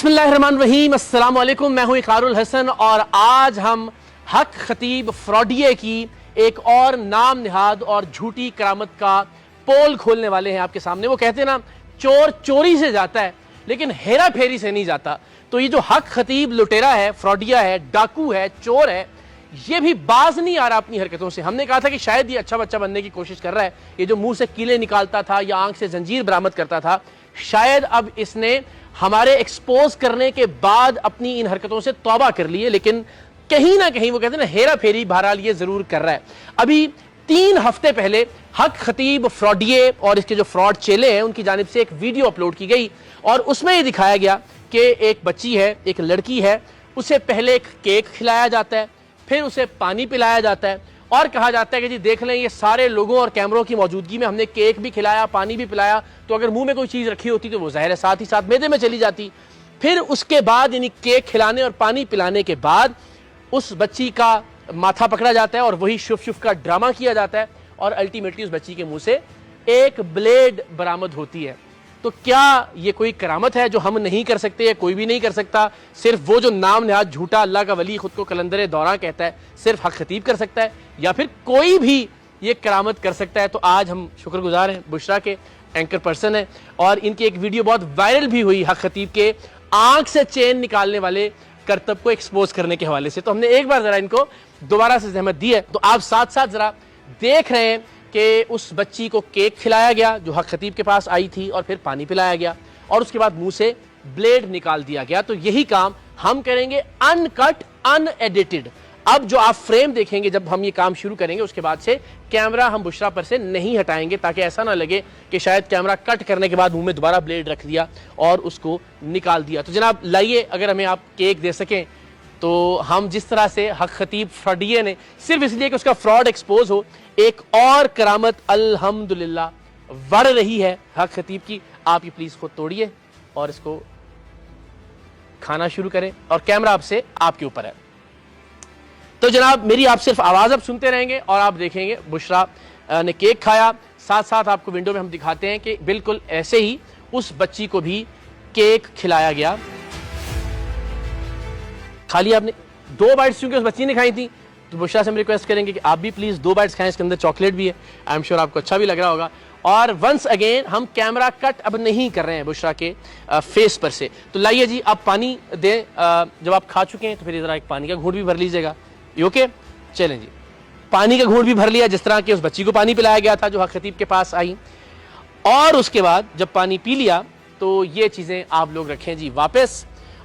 बिस्मिल्लाहिर्रहमानिर्रहीम, अस्सलाम वालेकुम। मैं हूं इकरारुल हसन और आज हम हक खतीब फ्रॉडिये की एक और नाम निहाद और झूठी करामत का पोल खोलने वाले हैं आपके सामने। वो कहते हैं ना, चोर चोरी से जाता है लेकिन हेरा फेरी से नहीं जाता। तो ये जो हक खतीब लुटेरा है, फ्रॉडिया है, डाकू है, चोर है, ये भी बाज नहीं आ रहा अपनी हरकतों से। हमने कहा था कि शायद ये अच्छा बच्चा बनने की कोशिश कर रहा है, ये जो मुंह से कीले निकालता था या आंख से जंजीर बरामद करता था, शायद अब इसने हमारे एक्सपोज करने के बाद अपनी इन हरकतों से तौबा कर ली है। लेकिन कहीं ना कहीं वो कहते हैं ना, हेरा फेरी बहरहाल ये जरूर कर रहा है। अभी 3 हफ्ते पहले हक खतीब फ्रॉडिये और इसके जो फ्रॉड चेले हैं उनकी जानिब से एक वीडियो अपलोड की गई और उसमें ये दिखाया गया कि एक बच्ची है, एक लड़की है, उसे पहले एक केक खिलाया जाता है, फिर उसे पानी पिलाया जाता है और कहा जाता है कि जी देख लें, ये सारे लोगों और कैमरों की मौजूदगी में हमने केक भी खिलाया, पानी भी पिलाया, तो अगर मुंह में कोई चीज़ रखी होती तो वो ज़ाहिर है साथ ही साथ मैदे में चली जाती। फिर उसके बाद यानी केक खिलाने और पानी पिलाने के बाद उस बच्ची का माथा पकड़ा जाता है और वही शुफ शुफ का ड्रामा किया जाता है और अल्टीमेटली उस बच्ची के मुंह से एक ब्लेड बरामद होती है। तो क्या ये कोई करामत है जो हम नहीं कर सकते या कोई भी नहीं कर सकता? सिर्फ वो जो नाम निहाद झूठा अल्लाह का वली खुद को कलंदर दौरा कहता है, सिर्फ हक खतीब कर सकता है या फिर कोई भी ये करामत कर सकता है? तो आज हम शुक्रगुजार हैं, बुशरा के एंकर पर्सन है और इनकी एक वीडियो बहुत वायरल भी हुई हक खतीब के आंख से चैन निकालने वाले करतब को एक्सपोज करने के हवाले से। तो हमने एक बार जरा इनको दोबारा से जहमत दी है। तो आप साथ साथ जरा देख रहे हैं कि उस बच्ची को केक खिलाया गया जो हक खतीब के पास आई थी और फिर पानी पिलाया गया और उसके बाद मुंह से ब्लेड निकाल दिया गया। तो यही काम हम करेंगे अनकट, अनएडिटेड। अब जो आप फ्रेम देखेंगे जब हम ये काम शुरू करेंगे, उसके बाद से कैमरा हम बुशरा पर से नहीं हटाएंगे ताकि ऐसा ना लगे कि शायद कैमरा कट करने के बाद मुंह में दोबारा ब्लेड रख दिया और उसको निकाल दिया। तो जनाब लाइए, अगर हमें आप केक दे सकें तो हम जिस तरह से हक खतीब फ्रॉडिये ने सिर्फ इसलिए कि उसका फ्रॉड एक्सपोज हो, एक और करामत अल्हम्दुलिल्लाह बढ़ रही है हक खतीब की। आप ये प्लीज खुद तोड़िए और इसको खाना शुरू करें और कैमरा आपसे आपके ऊपर है। तो जनाब मेरी आप सिर्फ आवाज अब सुनते रहेंगे और आप देखेंगे बुशरा ने केक खाया, साथ साथ आपको विंडो में हम दिखाते हैं कि बिल्कुल ऐसे ही उस बच्ची को भी केक खिलाया गया। खाली आपने 2 बाइट्स चूंकि उस बच्ची ने खाई थी, तो बुशरा से हम रिक्वेस्ट करेंगे कि आप भी प्लीज 2 बाइट्स खाएं। इसके अंदर चॉकलेट भी है, आई एम श्योर आपको अच्छा भी लग रहा होगा। और वंस अगेन हम कैमरा कट अब नहीं कर रहे हैं बुशरा के फेस पर से। तो लाइए जी, आप पानी दें। जब आप खा चुके हैं तो फिर जरा एक पानी का घूंट भी भर लीजिएगा। ओके, चलें जी, पानी का घूंट भी भर लिया जिस तरह की उस बच्ची को पानी पिलाया गया था जो हक खतीब के पास आई। और उसके बाद जब पानी पी लिया तो ये चीज़ें आप लोग रखें जी वापस।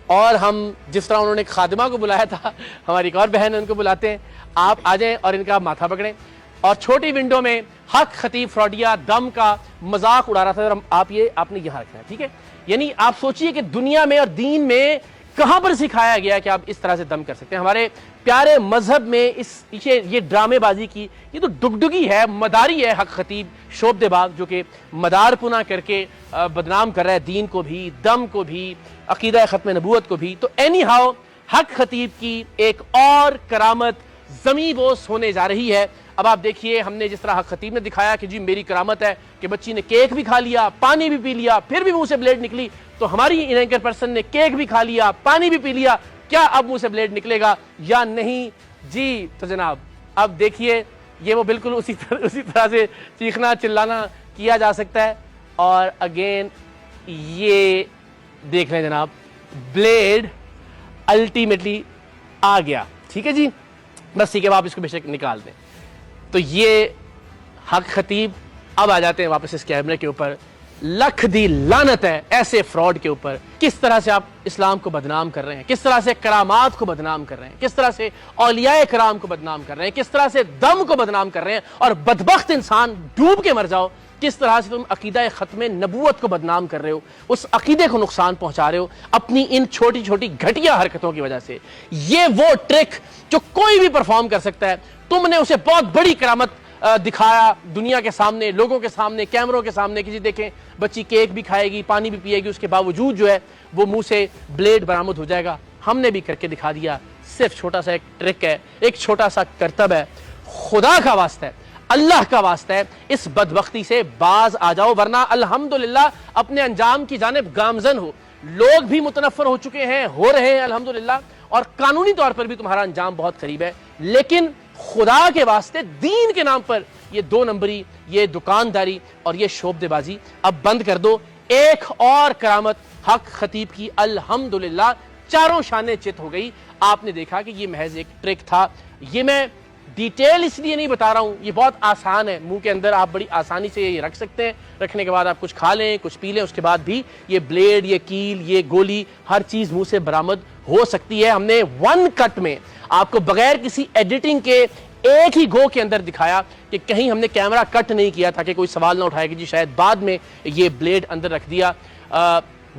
और हम जिस तरह उन्होंने खादिमा को बुलाया था, हमारी एक और बहन है, उनको बुलाते हैं, आप आ जाएं और इनका माथा पकड़ें। और छोटी विंडो में हक खतीब फ्रॉडिया दम का मजाक उड़ा रहा था और आप ये आपने यहाँ रखना है, ठीक है? यानी आप सोचिए कि दुनिया में और दीन में कहां पर सिखाया गया है कि आप इस तरह से दम कर सकते हैं। हमारे प्यारे मजहब में इस ये ड्रामेबाजी की ये तो डुगडुगी है, मदारी है हक खतीब शोबदेबाग, जो कि मदार पुना करके बदनाम कर रहा है दीन को भी, दम को भी, अकीदा खत्म नबूवत को भी। तो एनी हाउ हक खतीब की एक और करामत ज़मीं बोस होने जा रही है। अब आप देखिए, हमने जिस तरह हक खतीब ने दिखाया कि जी मेरी करामत है कि बच्ची ने केक भी खा लिया, पानी भी पी लिया, फिर भी मुंह से ब्लेड निकली, तो हमारी एंकर पर्सन ने केक भी खा लिया, पानी भी पी लिया, क्या अब मुंह से ब्लेड निकलेगा या नहीं जी? तो जनाब अब देखिए, ये वो बिल्कुल उसी तरह से चीखना चिल्लाना किया जा सकता है। और अगेन ये देख लें जनाब, ब्लेड अल्टीमेटली आ गया, ठीक है जी, बस ठीक है, आप इसको बेशक निकाल दें। तो ये हक खतीब अब आ जाते हैं वापस इस कैमरे के ऊपर। लख दी लानत है ऐसे फ्रॉड के ऊपर। किस तरह से आप इस्लाम को बदनाम कर रहे हैं, किस तरह से करामात को बदनाम कर रहे हैं, किस तरह से औलियाए कराम को बदनाम कर रहे हैं, किस तरह से दम को बदनाम कर रहे हैं। और बदबख्त इंसान, डूब के मर जाओ, किस तरह से तुम अकीदा खत्म नबूवत को बदनाम कर रहे हो, उस अकीदे को नुकसान पहुंचा रहे हो अपनी इन छोटी छोटी घटिया हरकतों की वजह से। ये वो ट्रिक जो कोई भी परफॉर्म कर सकता है, तुमने उसे बहुत बड़ी करामत दिखाया दुनिया के सामने, लोगों के सामने, कैमरों के सामने कि जी देखें बच्ची केक भी खाएगी, पानी भी पिएगी, उसके बावजूद जो है वो मुंह से ब्लेड बरामद हो जाएगा। हमने भी करके दिखा दिया। सिर्फ छोटा सा एक ट्रिक है, एक छोटा सा करतब है। खुदा का वास्ता है, अल्लाह का वास्ता है, इस बदबख्ती से बाज आ जाओ, वरना अल्हम्दुलिल्लाह अपने अंजाम की जानिब गामजन हो। لوگ بھی متنفر ہو چکے ہیں, ہو رہے ہیں الحمدللہ, اور قانونی طور پر بھی تمہارا انجام بہت قریب ہے. لیکن خدا کے واسطے دین کے نام پر یہ 2 نمبری, یہ دکانداری اور یہ شعبدے بازی اب بند کر دو. ایک اور کرامت حق خطیب کی الحمدللہ چاروں شانے چت ہو گئی. آپ نے دیکھا کہ یہ محض ایک ٹرک تھا. یہ میں ڈیٹیل اس لیے نہیں بتا رہا ہوں, یہ بہت آسان ہے, منہ کے اندر آپ بڑی آسانی سے یہ رکھ سکتے ہیں, رکھنے کے بعد آپ کچھ کھا لیں, کچھ پی لیں, اس کے بعد بھی یہ بلیڈ, یہ کیل, یہ گولی, ہر چیز منہ سے برآمد ہو سکتی ہے. ہم نے 1 کٹ میں آپ کو بغیر کسی ایڈیٹنگ کے ایک ہی گو کے اندر دکھایا کہ کہیں ہم نے کیمرہ کٹ نہیں کیا تھا کہ کوئی سوال نہ اٹھائے کہ جی شاید بعد میں یہ بلیڈ اندر رکھ دیا.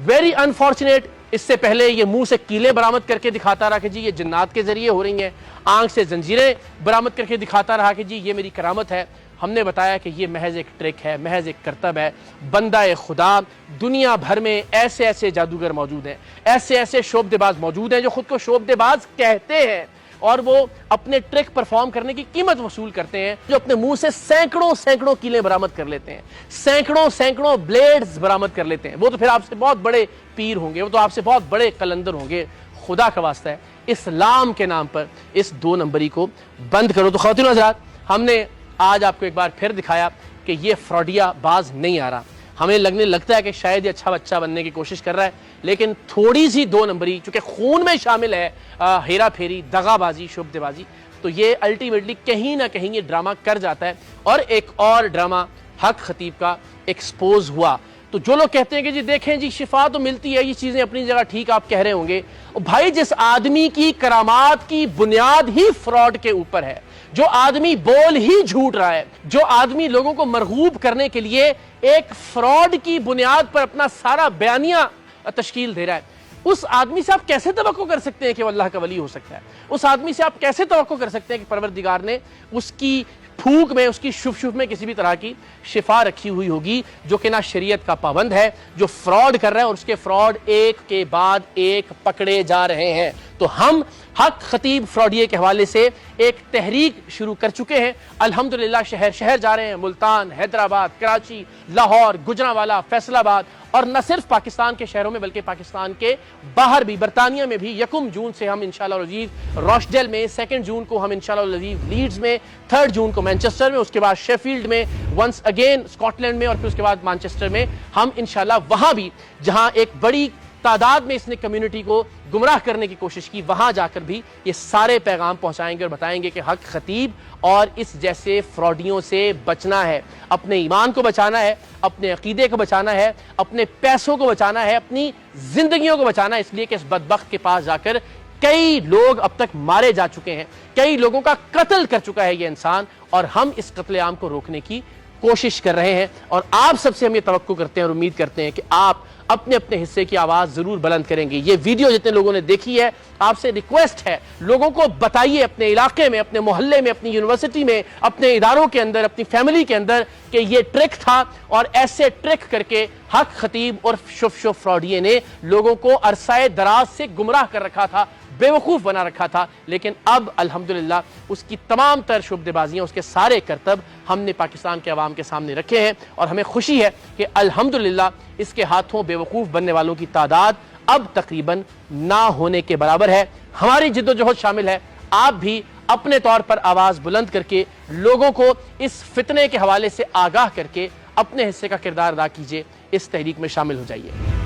ویری انفارچونیٹ, اس سے پہلے یہ منہ سے کیلیں برآمد کر کے دکھاتا رہا کہ جی یہ جنات کے ذریعے ہو رہی ہیں, آنکھ سے زنجیریں برآمد کر کے دکھاتا رہا کہ جی یہ میری کرامت ہے. ہم نے بتایا کہ یہ محض ایک ٹرک ہے, محض ایک کرتب ہے. بندہ خدا دنیا بھر میں ایسے ایسے جادوگر موجود ہیں, ایسے ایسے شعبدے باز موجود ہیں جو خود کو شعبدے باز کہتے ہیں اور وہ اپنے ٹرک پرفارم کرنے کی قیمت وصول کرتے ہیں, جو اپنے منہ سے سینکڑوں کیلیں برآمد کر لیتے ہیں, سینکڑوں بلیڈز برآمد کر لیتے ہیں. وہ تو پھر آپ سے بہت بڑے پیر ہوں گے, وہ تو آپ سے بہت بڑے قلندر ہوں گے. خدا کا واسطہ ہے, اسلام کے نام پر اس 2 نمبری کو بند کرو. تو خواتین و حضرات, ہم نے آج آپ کو ایک بار پھر دکھایا کہ یہ فراڈیا باز نہیں آ رہا. ہمیں لگتا ہے کہ شاید یہ اچھا بچہ بننے کی کوشش کر رہا ہے, لیکن تھوڑی سی 2 نمبری چونکہ خون میں شامل ہے, ہیرا پھیری, دغا بازی, شعبدے بازی, تو یہ الٹیمیٹلی کہیں نہ کہیں یہ ڈرامہ کر جاتا ہے. اور ایک اور ڈرامہ حق خطیب کا ایکسپوز ہوا. تو جو لوگ کہتے ہیں کہ جی دیکھیں جی شفا تو ملتی ہے, یہ چیزیں اپنی جگہ ٹھیک آپ کہہ رہے ہوں گے, بھائی جس آدمی کی کرامات کی بنیاد ہی فراڈ کے اوپر ہے, جو آدمی بول ہی جھوٹ رہا ہے, جو آدمی لوگوں کو مرغوب کرنے کے لیے ایک فراڈ کی بنیاد پر اپنا سارا بیانیہ تشکیل دے رہا ہے, اس آدمی سے آپ کیسے توقع کر سکتے ہیں کہ وہ اللہ کا ولی ہو سکتا ہے؟ اس آدمی سے آپ کیسے توقع کر سکتے ہیں کہ پروردگار نے اس کی پھونک میں, اس کی شف میں کسی بھی طرح کی شفا رکھی ہوئی ہوگی, جو کہ نہ شریعت کا پابند ہے, جو فراڈ کر رہا ہے اور اس کے فراڈ ایک کے بعد ایک پکڑے جا رہے ہیں. تو ہم حق خطیب فراڈیے کے حوالے سے ایک تحریک شروع کر چکے ہیں. الحمدللہ شہر شہر جا رہے ہیں, ملتان, حیدرآباد, کراچی, لاہور, گجرانوالہ, فیصل آباد, اور نہ صرف پاکستان کے شہروں میں بلکہ پاکستان کے باہر بھی, برطانیہ میں بھی. 1 جون سے ہم انشاءاللہ العزیز روشڈیل میں, 2 جون کو ہم انشاءاللہ العزیز لیڈز میں, 3 جون کو مانچسٹر میں, اس کے بعد شیفیلڈ میں, ونس اگین اسکاٹ لینڈ میں, اور پھر اس کے بعد مانچسٹر میں ہم انشاءاللہ وہاں بھی جہاں ایک بڑی تعداد میں اس نے کمیونٹی کو گمراہ کرنے کی کوشش کی, وہاں جا کر بھی یہ سارے پیغام پہنچائیں گے اور بتائیں گے کہ حق خطیب اور اس جیسے فراڈیوں سے بچنا ہے, اپنے ایمان کو بچانا ہے, اپنے عقیدے کو بچانا ہے, اپنے پیسوں کو بچانا ہے, اپنی زندگیوں کو بچانا ہے. اس لیے کہ اس بدبخت کے پاس جا کر کئی لوگ اب تک مارے جا چکے ہیں, کئی لوگوں کا قتل کر چکا ہے یہ انسان, اور ہم اس قتل عام کو روکنے کی کوشش کر رہے ہیں. اور آپ سب سے ہم یہ توقع کرتے ہیں اور امید کرتے ہیں کہ آپ اپنے اپنے حصے کی آواز ضرور بلند کریں گے. یہ ویڈیو جتنے لوگوں نے دیکھی ہے, آپ سے ریکویسٹ ہے, لوگوں کو بتائیے اپنے علاقے میں, اپنے محلے میں, اپنی یونیورسٹی میں, اپنے اداروں کے اندر, اپنی فیملی کے اندر کہ یہ ٹرک تھا, اور ایسے ٹرک کر کے حق خطیب اور شف فراڈیے نے لوگوں کو عرصہ دراز سے گمراہ کر رکھا تھا, بیوقوف بنا رکھا تھا. لیکن اب الحمدللہ اس کی تمام تر شعبدے بازیاں, اس کے سارے کرتب ہم نے پاکستان کے عوام کے سامنے رکھے ہیں, اور ہمیں خوشی ہے کہ الحمدللہ اس کے ہاتھوں بیوقوف بننے والوں کی تعداد اب تقریباً نہ ہونے کے برابر ہے. ہماری جد و جہد شامل ہے, آپ بھی اپنے طور پر آواز بلند کر کے لوگوں کو اس فتنے کے حوالے سے آگاہ کر کے اپنے حصے کا کردار ادا کیجئے, اس تحریک میں شامل ہو جائیے.